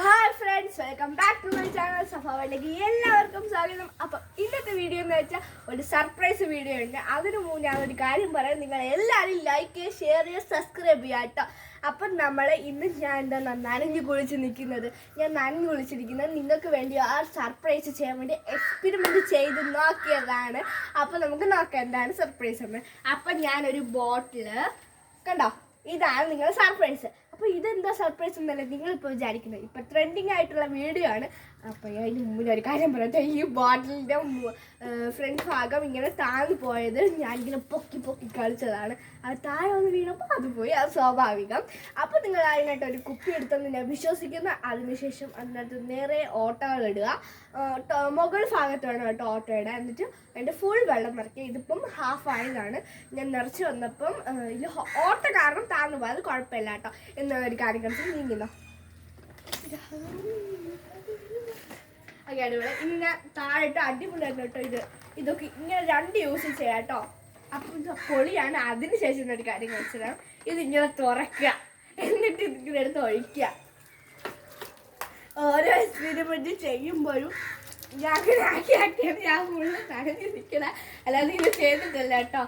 Hi friends, welcome back to my channel സഫാവിലേക്ക് എല്ലാവർക്കും സ്വാഗതം. അപ്പം ഇന്നത്തെ വീഡിയോ എന്ന് വെച്ചാൽ ഒരു സർപ്രൈസ് വീഡിയോ ഉണ്ട്. അതിനു മുമ്പ് ഞാൻ ഒരു കാര്യം പറയാം, നിങ്ങൾ എല്ലാവരും ലൈക്ക് ചെയ്യുക, ഷെയർ ചെയ്യുക, സബ്സ്ക്രൈബ് ചെയ്യുക കേട്ടോ. അപ്പം ഇന്ന് ഞാൻ എന്താ നനഞ്ഞു കുളിച്ചിരിക്കുന്നത് നിങ്ങൾക്ക് വേണ്ടി ആ സർപ്രൈസ് ചെയ്യാൻ വേണ്ടി എക്സ്പെരിമെൻറ്റ് ചെയ്ത് നോക്കിയതാണ്. അപ്പം നമുക്ക് നോക്കാം എന്താണ് സർപ്രൈസ് എന്ന്. അപ്പം ഞാനൊരു ബോട്ടില് കണ്ടോ, ഇതാണ് നിങ്ങളുടെ സർപ്രൈസ്. അപ്പോൾ ഇതെന്താ സർപ്രൈസ് എന്നല്ലേ നിങ്ങളിപ്പോൾ വിചാരിക്കുന്നത്. ഇപ്പം ട്രെൻഡിങ് ആയിട്ടുള്ള വീഡിയോ ആണ്. അപ്പോൾ അതിന് മുമ്പിൽ ഒരു കാര്യം പറയട്ടെ, ഈ ബോട്ടിലിൻ്റെ ഫ്രണ്ട് ഭാഗം ഇങ്ങനെ താഴ്ന്നു പോയത് ഞാനിങ്ങനെ പൊക്കി കളിച്ചതാണ്. അത് താഴെ വന്ന് വീണപ്പോൾ അത് പോയി, അത് സ്വാഭാവികം. അപ്പോൾ നിങ്ങൾ അതിനായിട്ട് ഒരു കുപ്പി എടുത്തെന്ന് ഞാൻ വിശ്വസിക്കുന്നു. അതിനുശേഷം അതിനകത്ത് നേരെ ഓട്ടകൾ ഇടുക. മുകൾ ഭാഗത്ത് വേണം കേട്ടോ ഓട്ട ഇടാൻ. എന്നിട്ട് അതിൻ്റെ ഫുൾ വെള്ളം നിറയ്ക്കുക. ഇതിപ്പം ഹാഫ് ആയതാണ്. ഞാൻ നിറച്ച് വന്നപ്പം ഇതിൽ ഓട്ട കാരണം താഴ്ന്നു പോയത് കുഴപ്പമില്ല കേട്ടോ എന്നൊരു കാര്യം കളിച്ച് നീങ്ങുന്നു. ഓക്കെ, അടിപൊളി. ഇനി ഞാൻ താഴെട്ട് അടിപൊളിയായിരുന്നു കേട്ടോ. ഇതൊക്കെ ഇങ്ങനെ രണ്ട് യൂസ് ചെയ്യാം കേട്ടോ. അപ്പം ഇത് പൊളിയാണ്. അതിനുശേഷം ഒരു കാര്യം കളിച്ചതാണ്, ഇതിങ്ങനെ തുറക്കുക, എന്നിട്ട് ഇതിങ്ങനെ എടുത്ത് ഒഴിക്കുക. ഓരോ എക്സ്പെരിമെൻറ്റ് ചെയ്യുമ്പോഴും ഞാൻ ആക്കിയാണ് ഞാൻ ഫുള്ള് നനഞ്ഞ് നിൽക്കണ, അല്ലാതെ ഇത് ചെയ്തിട്ടില്ല കേട്ടോ.